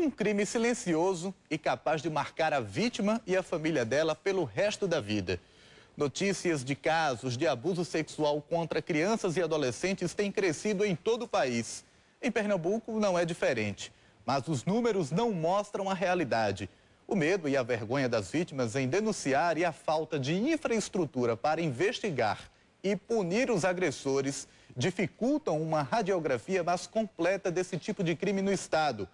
Um crime silencioso e capaz de marcar a vítima e a família dela pelo resto da vida. Notícias de casos de abuso sexual contra crianças e adolescentes têm crescido em todo o país. Em Pernambuco não é diferente, mas os números não mostram a realidade. O medo e a vergonha das vítimas em denunciar e a falta de infraestrutura para investigar e punir os agressores dificultam uma radiografia mais completa desse tipo de crime no estado.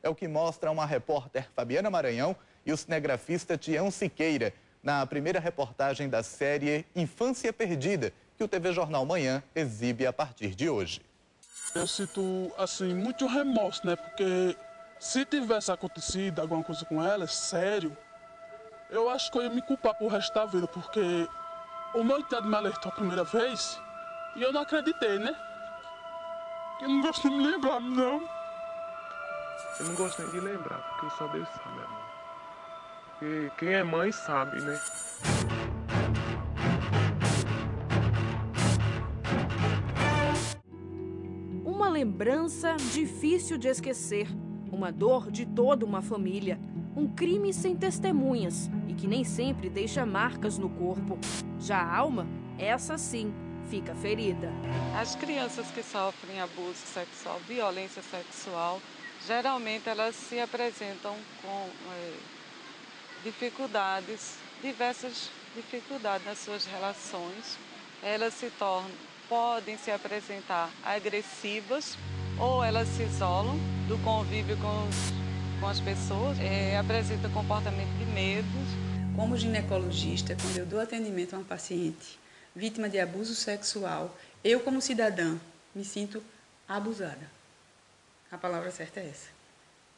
É o que mostra uma repórter Fabiana Maranhão e o cinegrafista Tião Siqueira na primeira reportagem da série Infância Perdida, que o TV Jornal Manhã exibe a partir de hoje. Eu sinto, assim, muito remorso, né? Porque se tivesse acontecido alguma coisa com ela, sério, eu acho que eu ia me culpar pro resto da vida, porque o meu enteado me alertou a primeira vez e eu não acreditei, né? Eu não gosto de me lembrar, não. Eu não gosto nem de lembrar, porque só Deus sabe, amor. Porque quem é mãe sabe, né? Uma lembrança difícil de esquecer, uma dor de toda uma família, um crime sem testemunhas e que nem sempre deixa marcas no corpo. Já a alma, essa sim, fica ferida. As crianças que sofrem abuso sexual, violência sexual, geralmente elas se apresentam com dificuldades, diversas dificuldades nas suas relações. Elas podem se apresentar agressivas ou elas se isolam do convívio com as pessoas, apresentam comportamento de medo. Como ginecologista, quando eu dou atendimento a uma paciente vítima de abuso sexual, eu como cidadã me sinto abusada. A palavra certa é essa.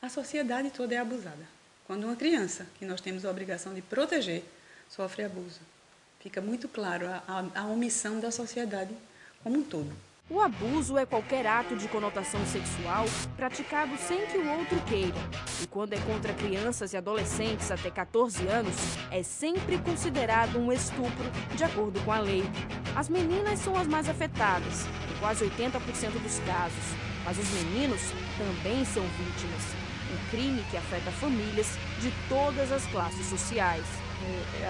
A sociedade toda é abusada. Quando uma criança, que nós temos a obrigação de proteger, sofre abuso, fica muito claro a omissão da sociedade como um todo. O abuso é qualquer ato de conotação sexual praticado sem que o outro queira. E quando é contra crianças e adolescentes até 14 anos, é sempre considerado um estupro, de acordo com a lei. As meninas são as mais afetadas, em quase 80% dos casos. Mas os meninos também são vítimas. Um crime que afeta famílias de todas as classes sociais.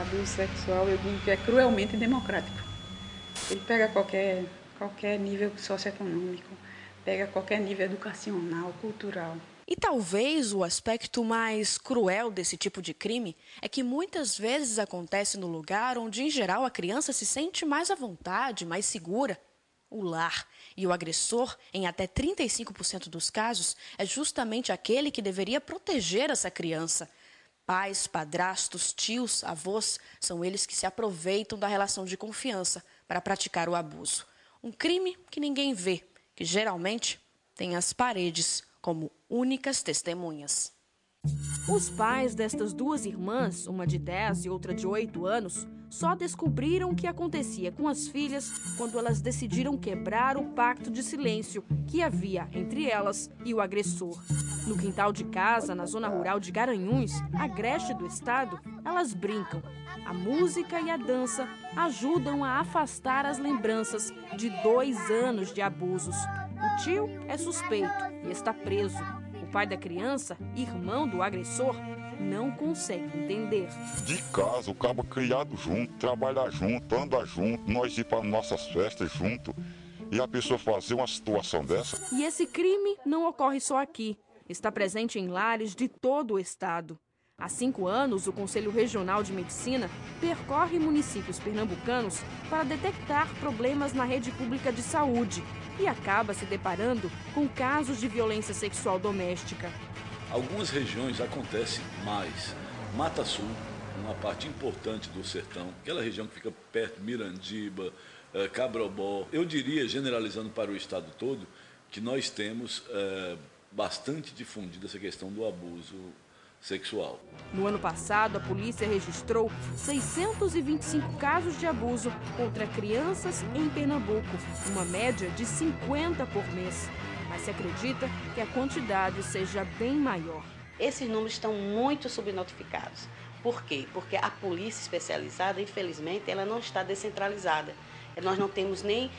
Abuso sexual, eu digo que é cruelmente democrático. Ele pega qualquer nível socioeconômico, pega qualquer nível educacional, cultural. E talvez o aspecto mais cruel desse tipo de crime é que muitas vezes acontece no lugar onde, em geral, a criança se sente mais à vontade, mais segura. O lar. E o agressor, em até 35% dos casos, é justamente aquele que deveria proteger essa criança. Pais, padrastos, tios, avós, são eles que se aproveitam da relação de confiança para praticar o abuso. Um crime que ninguém vê, que geralmente tem as paredes como únicas testemunhas. Os pais destas duas irmãs, uma de 10 e outra de 8 anos, só descobriram o que acontecia com as filhas quando elas decidiram quebrar o pacto de silêncio que havia entre elas e o agressor. No quintal de casa, na zona rural de Garanhuns, agreste do estado, elas brincam. A música e a dança ajudam a afastar as lembranças de 2 anos de abusos. O tio é suspeito e está preso. O pai da criança, irmão do agressor, não consegue entender. De casa, o cabo criado junto, trabalhar junto, andar junto, nós ir para nossas festas junto e a pessoa fazer uma situação dessa. E esse crime não ocorre só aqui. Está presente em lares de todo o estado. Há 5 anos, o Conselho Regional de Medicina percorre municípios pernambucanos para detectar problemas na rede pública de saúde e acaba se deparando com casos de violência sexual doméstica. Algumas regiões acontece mais. Mata Sul, uma parte importante do sertão, aquela região que fica perto de Mirandiba, Cabrobó. Eu diria, generalizando para o estado todo, que nós temos bastante difundida essa questão do abuso sexual. No ano passado, a polícia registrou 625 casos de abuso contra crianças em Pernambuco, uma média de 50 por mês. Mas se acredita que a quantidade seja bem maior. Esses números estão muito subnotificados. Por quê? Porque a polícia especializada, infelizmente, ela não está descentralizada. Nós não temos nem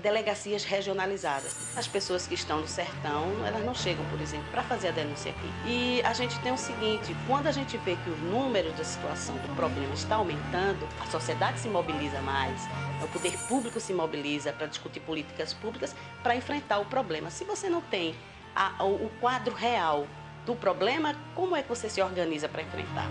delegacias regionalizadas. As pessoas que estão no sertão, elas não chegam, por exemplo, para fazer a denúncia aqui. E a gente tem o seguinte, quando a gente vê que os números da situação do problema está aumentando, a sociedade se mobiliza mais, o poder público se mobiliza para discutir políticas públicas para enfrentar o problema. Se você não tem o quadro real do problema, como é que você se organiza para enfrentar?